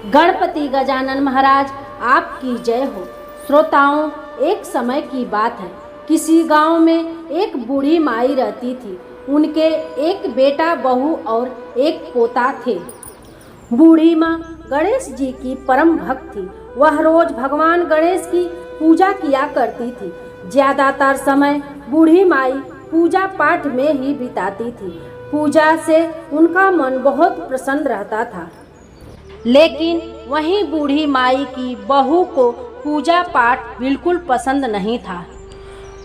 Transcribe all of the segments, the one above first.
गणपति गजानन महाराज आपकी जय हो। श्रोताओं, एक समय की बात है, किसी गांव में एक बूढ़ी माई रहती थी। उनके एक बेटा, बहू और एक पोता थे। बूढ़ी माँ गणेश जी की परम भक्त थी। वह रोज भगवान गणेश की पूजा किया करती थी। ज्यादातर समय बूढ़ी माई पूजा पाठ में ही बिताती थी। पूजा से उनका मन बहुत प्रसन्न रहता था। लेकिन वहीं बूढ़ी माई की बहू को पूजा पाठ बिल्कुल पसंद नहीं था।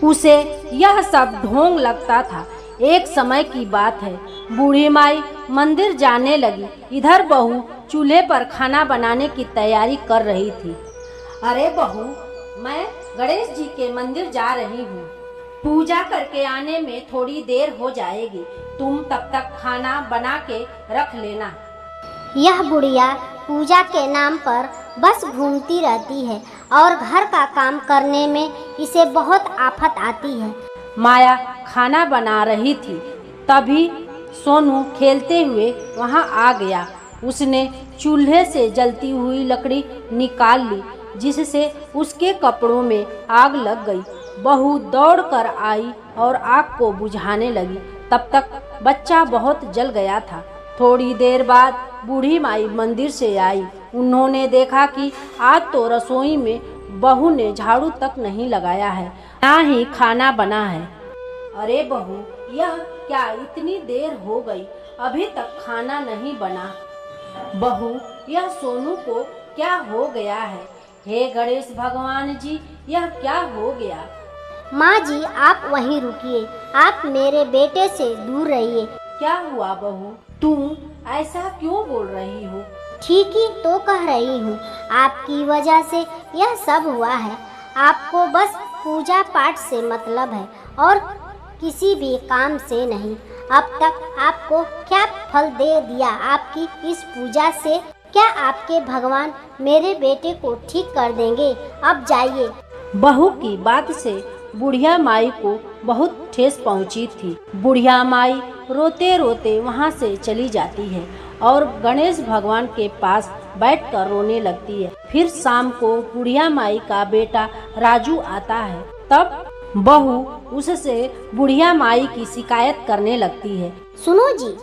उसे यह सब ढोंग लगता था। एक समय की बात है, बूढ़ी माई मंदिर जाने लगी। इधर बहू चूल्हे पर खाना बनाने की तैयारी कर रही थी। अरे बहू, मैं गणेश जी के मंदिर जा रही हूँ। पूजा करके आने में थोड़ी देर हो जाएगी। तुम तब तक खाना बना के रख लेना। यह बुढ़िया पूजा के नाम पर बस घूमती रहती है और घर का काम करने में इसे बहुत आफत आती है। माया खाना बना रही थी, तभी सोनू खेलते हुए वहां आ गया। उसने चूल्हे से जलती हुई लकड़ी निकाल ली, जिससे उसके कपड़ों में आग लग गई। बहू दौड़कर आई और आग को बुझाने लगी। तब तक बच्चा बहुत जल गया था। थोड़ी देर बाद बूढ़ी माई मंदिर से आई। उन्होंने देखा कि आज तो रसोई में बहू ने झाड़ू तक नहीं लगाया है, ना ही खाना बना है। अरे बहू, यह क्या इतनी देर हो गई, अभी तक खाना नहीं बना। बहू, यह सोनू को क्या हो गया है? हे गणेश भगवान जी, यह क्या हो गया? माँ जी, आप वहीं रुकिए। आप मेरे बेटे से दूर रहिए। क्या हुआ बहू, तुम ऐसा क्यों बोल रही हो? ठीक ही तो कह रही हूँ। आपकी वजह से यह सब हुआ है। आपको बस पूजा पाठ से मतलब है और किसी भी काम से नहीं। अब तक आपको क्या फल दे दिया आपकी इस पूजा से? क्या आपके भगवान मेरे बेटे को ठीक कर देंगे? अब जाइए। बहू की बात से बुढ़िया माई को बहुत ठेस पहुंची थी। बुढ़िया माई रोते रोते वहां से चली जाती है और गणेश भगवान के पास बैठकर रोने लगती है। फिर शाम को बुढ़िया माई का बेटा राजू आता है। तब बहू उससे बुढ़िया माई की शिकायत करने लगती है। सुनो जी,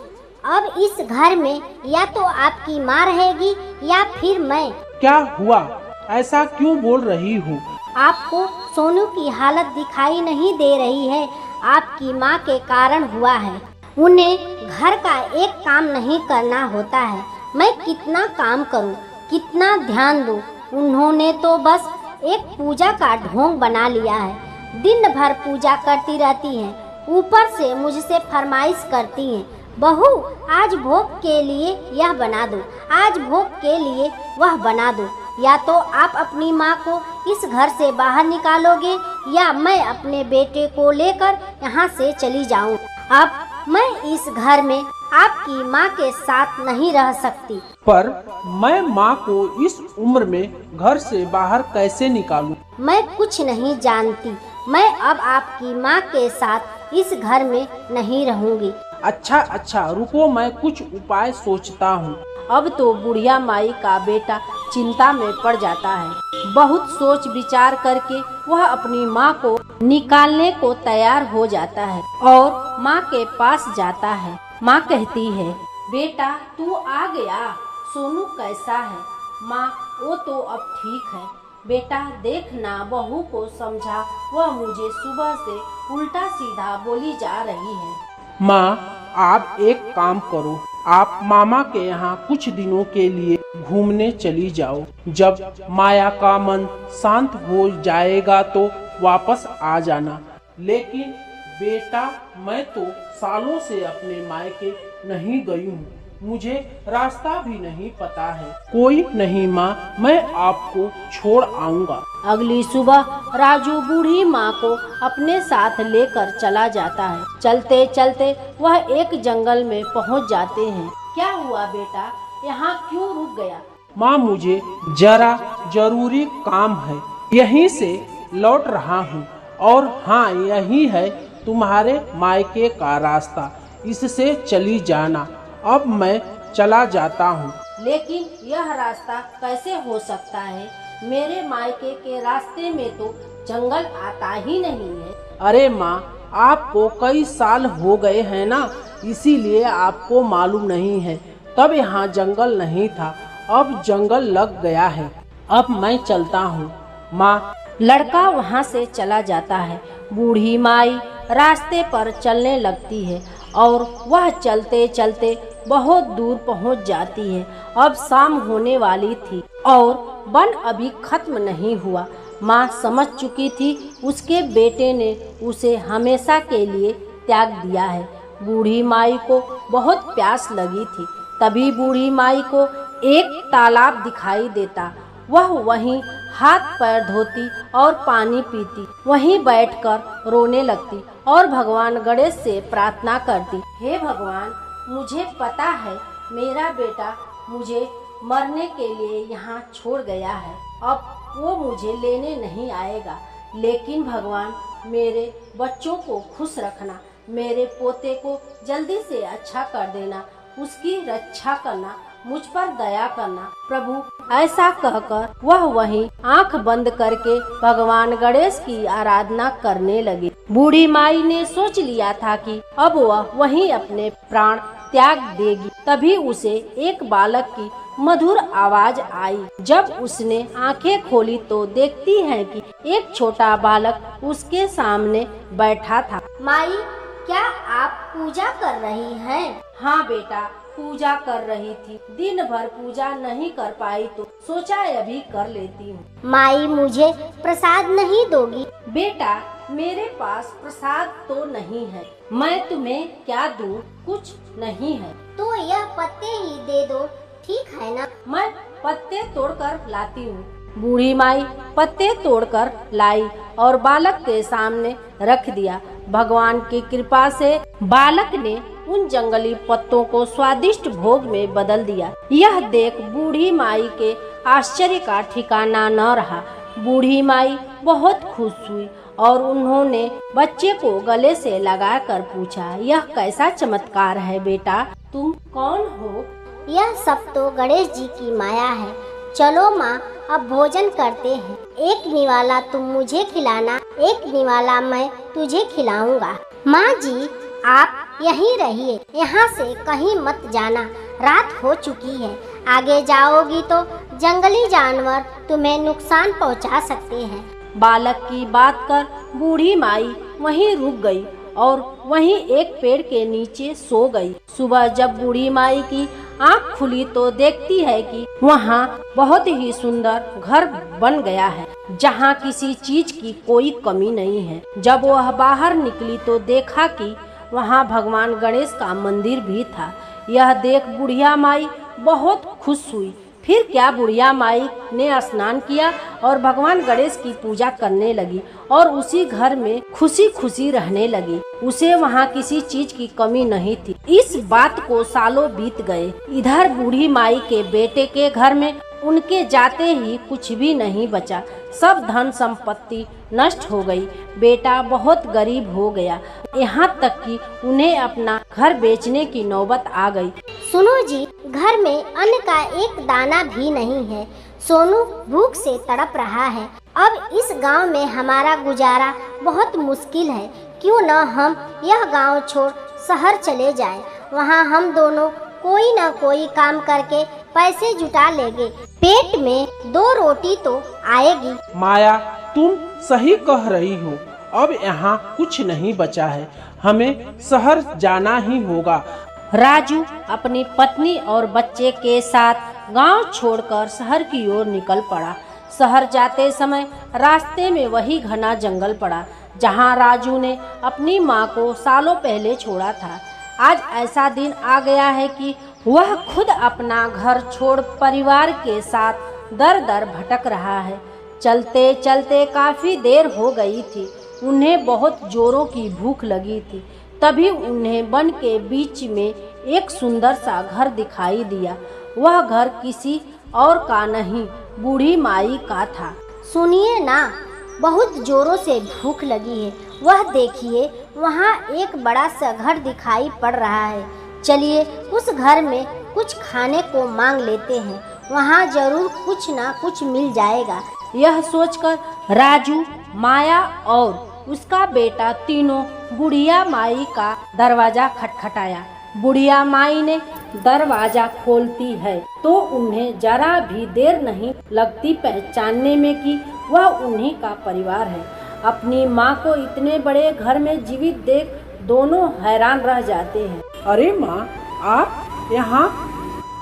अब इस घर में या तो आपकी माँ रहेगी या फिर मैं। क्या हुआ? ऐसा क्यों बोल रही हो? आपको सोनू की हालत दिखाई नहीं दे रही है? आपकी माँ के कारण हुआ है। उन्हें घर का एक काम नहीं करना होता है। मैं कितना काम करूं, कितना ध्यान दूं, उन्होंने तो बस एक पूजा का ढोंग बना लिया है। दिन भर पूजा करती रहती हैं, ऊपर से मुझसे फरमाइश करती हैं, बहू आज भोग के लिए यह बना दो, आज भोग के लिए वह बना दो। या तो आप अपनी माँ को इस घर से बाहर निकालोगे या मैं अपने बेटे को लेकर यहाँ से चली जाऊँ। अब मैं इस घर में आपकी माँ के साथ नहीं रह सकती। पर मैं माँ को इस उम्र में घर से बाहर कैसे निकालूं? मैं कुछ नहीं जानती। मैं अब आपकी माँ के साथ इस घर में नहीं रहूंगी। अच्छा, रुको, मैं कुछ उपाय सोचता हूँ। अब तो बुढ़िया माई का बेटा चिंता में पड़ जाता है। बहुत सोच विचार करके वह अपनी माँ को निकालने को तैयार हो जाता है और माँ के पास जाता है। माँ कहती है, बेटा तू आ गया, सोनू कैसा है? माँ, वो तो अब ठीक है। बेटा देखना, बहू को समझा, वह मुझे सुबह से उल्टा सीधा बोली जा रही है। माँ, आप एक काम करो, आप मामा के यहाँ कुछ दिनों के लिए घूमने चली जाओ। जब माया का मन शांत हो जाएगा तो वापस आ जाना। लेकिन बेटा, मैं तो सालों से अपने मायके नहीं गई हूँ, मुझे रास्ता भी नहीं पता है। कोई नहीं माँ, मैं आपको छोड़ आऊँगा। अगली सुबह राजू बूढ़ी माँ को अपने साथ लेकर चला जाता है। चलते चलते वह एक जंगल में पहुँच जाते हैं। क्या हुआ बेटा, यहाँ क्यों रुक गया? माँ, मुझे जरा जरूरी काम है, यहीं से लौट रहा हूँ। और हाँ, यही है तुम्हारे मायके का रास्ता, इससे चली जाना। अब मैं चला जाता हूँ। लेकिन यह रास्ता कैसे हो सकता है? मेरे मायके के रास्ते में तो जंगल आता ही नहीं है। अरे माँ, आपको कई साल हो गए हैं ना, इसीलिए आपको मालूम नहीं है। तब यहाँ जंगल नहीं था, अब जंगल लग गया है। अब मैं चलता हूँ माँ। लड़का वहाँ से चला जाता है। बूढ़ी माई रास्ते पर चलने लगती है और वह चलते चलते बहुत दूर पहुँच जाती है। अब शाम होने वाली थी और वन अभी खत्म नहीं हुआ। माँ समझ चुकी थी उसके बेटे ने उसे हमेशा के लिए त्याग दिया है। बूढ़ी माई को बहुत प्यास लगी थी। तभी बूढ़ी माई को एक तालाब दिखाई देता। वह वहीं हाथ पैर धोती और पानी पीती, वहीं बैठकर रोने लगती और भगवान गणेश से प्रार्थना करती, हे भगवान, मुझे पता है मेरा बेटा मुझे मरने के लिए यहाँ छोड़ गया है। अब वो मुझे लेने नहीं आएगा, लेकिन भगवान मेरे बच्चों को खुश रखना, मेरे पोते को जल्दी से अच्छा कर देना, उसकी रक्षा करना, मुझ पर दया करना प्रभु। ऐसा कहकर वह वहीं आंख बंद करके भगवान गणेश की आराधना करने लगी। बूढ़ी माई ने सोच लिया था कि अब वह वहीं अपने प्राण त्याग देगी। तभी उसे एक बालक की मधुर आवाज आई। जब उसने आंखें खोली तो देखती है कि एक छोटा बालक उसके सामने बैठा था। माई, क्या आप पूजा कर रही हैं? हाँ बेटा, पूजा कर रही थी। दिन भर पूजा नहीं कर पाई तो सोचा अभी कर लेती हूँ। माई, मुझे प्रसाद नहीं दोगी? बेटा, मेरे पास प्रसाद तो नहीं है, मैं तुम्हें क्या दूँ? कुछ नहीं है। तो यह पत्ते ही दे दो, ठीक है ना? मैं पत्ते तोड़कर लाती हूँ। बूढ़ी माई पत्ते तोड़कर लाई और बालक के सामने रख दिया। भगवान की कृपा से बालक ने उन जंगली पत्तों को स्वादिष्ट भोग में बदल दिया। यह देख बूढ़ी माई के आश्चर्य का ठिकाना न रहा। बूढ़ी माई बहुत खुश हुई और उन्होंने बच्चे को गले से लगाकर पूछा, यह कैसा चमत्कार है बेटा, तुम कौन हो? यह सब तो गणेश जी की माया है। चलो माँ, अब भोजन करते हैं। एक निवाला तुम मुझे खिलाना, एक निवाला मैं तुझे खिलाऊंगा। माँ जी, आप यहीं रहिए, यहाँ से कहीं मत जाना, रात हो चुकी है। आगे जाओगी तो जंगली जानवर तुम्हें नुकसान पहुँचा सकते हैं। बालक की बात कर बूढ़ी माई वहीं रुक गई और वहीं एक पेड़ के नीचे सो गई। सुबह जब बूढ़ी माई की आँख खुली तो देखती है कि वहाँ बहुत ही सुंदर घर बन गया है, जहाँ किसी चीज की कोई कमी नहीं है। जब वह बाहर निकली तो देखा कि वहाँ भगवान गणेश का मंदिर भी था। यह देख बुढ़िया माई बहुत खुश हुई। फिर क्या, बुढ़िया माई ने स्नान किया और भगवान गणेश की पूजा करने लगी और उसी घर में खुशी खुशी रहने लगी। उसे वहाँ किसी चीज की कमी नहीं थी। इस बात को सालों बीत गए। इधर बूढ़ी माई के बेटे के घर में उनके जाते ही कुछ भी नहीं बचा। सब धन संपत्ति नष्ट हो गई। बेटा बहुत गरीब हो गया, यहाँ तक कि उन्हें अपना घर बेचने की नौबत आ गई। सुनो जी, घर में अन्न का एक दाना भी नहीं है। सोनू भूख से तड़प रहा है। अब इस गांव में हमारा गुजारा बहुत मुश्किल है। क्यों न हम यह गांव छोड़ शहर चले जाएं। वहां हम दोनों कोई न कोई काम करके पैसे जुटा लेंगे। पेट में 2 रोटी तो आएगी। माया, तुम सही कह रही हो। अब यहाँ कुछ नहीं बचा है, हमें शहर जाना ही होगा। राजू अपनी पत्नी और बच्चे के साथ गांव छोड़कर शहर की ओर निकल पड़ा। शहर जाते समय रास्ते में वही घना जंगल पड़ा जहां राजू ने अपनी मां को सालों पहले छोड़ा था। आज ऐसा दिन आ गया है कि वह खुद अपना घर छोड़ परिवार के साथ दर दर भटक रहा है। चलते चलते काफी देर हो गई थी। उन्हें बहुत जोरों की भूख लगी थी। तभी उन्हें वन के बीच में एक सुंदर सा घर दिखाई दिया। वह घर किसी और का नहीं, बूढ़ी माई का था। सुनिए ना, बहुत जोरों से भूख लगी है। वह देखिए, वहाँ एक बड़ा सा घर दिखाई पड़ रहा है। चलिए उस घर में कुछ खाने को मांग लेते हैं, वहाँ जरूर कुछ ना कुछ मिल जाएगा। यह सोचकर राजू, माया और उसका बेटा तीनों बुढ़िया माई का दरवाजा खटखटाया। बुढ़िया माई ने दरवाजा खोलती है तो उन्हें जरा भी देर नहीं लगती पहचानने में कि वह उन्हीं का परिवार है। अपनी माँ को इतने बड़े घर में जीवित देख दोनों हैरान रह जाते हैं। अरे माँ, आप यहाँ?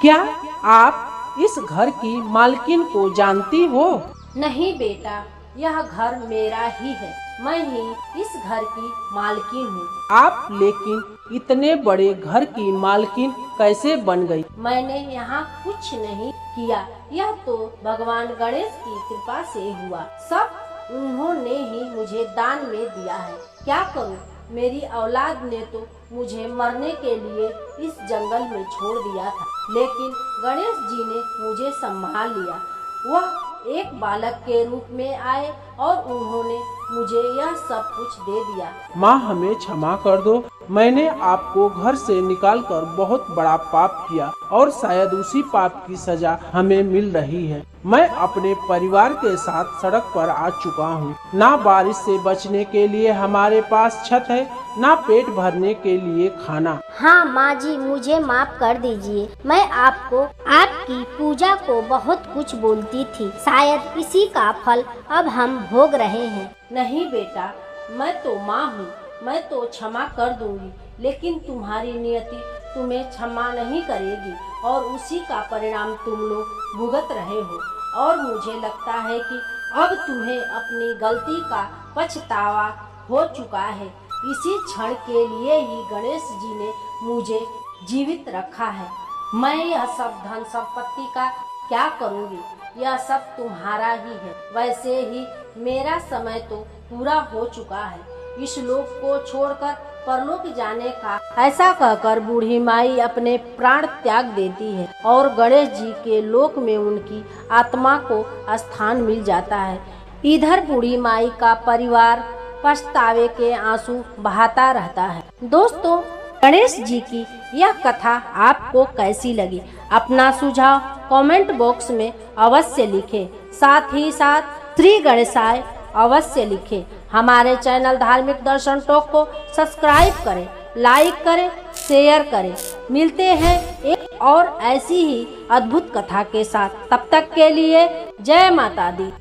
क्या आप इस घर की मालकिन को जानती हो? नहीं बेटा, यह घर मेरा ही है। मैं ही इस घर की मालकिन हूँ। आप लेकिन इतने बड़े घर की मालकिन कैसे बन गई? मैंने यहाँ कुछ नहीं किया, यह तो भगवान गणेश की कृपा से हुआ। सब उन्होंने ही मुझे दान में दिया है। क्या करूँ, मेरी औलाद ने तो मुझे मरने के लिए इस जंगल में छोड़ दिया था, लेकिन गणेश जी ने मुझे संभाल लिया। वह एक बालक के रूप में आए और उन्होंने मुझे यह सब कुछ दे दिया। माँ, हमें क्षमा कर दो। मैंने आपको घर से निकालकर बहुत बड़ा पाप किया और शायद उसी पाप की सजा हमें मिल रही है। मैं अपने परिवार के साथ सड़क पर आ चुका हूँ। ना बारिश से बचने के लिए हमारे पास छत है, ना पेट भरने के लिए खाना। हाँ माँ जी, मुझे माफ कर दीजिए। मैं आपको आपकी पूजा को बहुत कुछ बोलती थी, शायद इसी का फल अब हम भोग रहे हैं। नहीं बेटा, मैं तो माँ हूँ, मैं तो क्षमा कर दूंगी, लेकिन तुम्हारी नियति तुम्हें क्षमा नहीं करेगी और उसी का परिणाम तुम लोग भुगत रहे हो। और मुझे लगता है कि अब तुम्हें अपनी गलती का पछतावा हो चुका है। इसी क्षण के लिए ही गणेश जी ने मुझे जीवित रखा है। मैं यह सब धन संपत्ति का क्या करूँगी, यह सब तुम्हारा ही है। वैसे ही मेरा समय तो पूरा हो चुका है, इस लोक को छोड़कर परलोक जाने का। ऐसा कहकर बूढ़ी माई अपने प्राण त्याग देती है और गणेश जी के लोक में उनकी आत्मा को स्थान मिल जाता है। इधर बूढ़ी माई का परिवार पछतावे के आंसू बहाता रहता है। दोस्तों, गणेश जी की यह कथा आपको कैसी लगी? अपना सुझाव कमेंट बॉक्स में अवश्य लिखें। साथ ही साथ श्री गणेशाय अवश्य लिखें। हमारे चैनल धार्मिक दर्शन टॉक को सब्सक्राइब करें, लाइक करें, शेयर करें। मिलते हैं एक और ऐसी ही अद्भुत कथा के साथ। तब तक के लिए जय माता दी।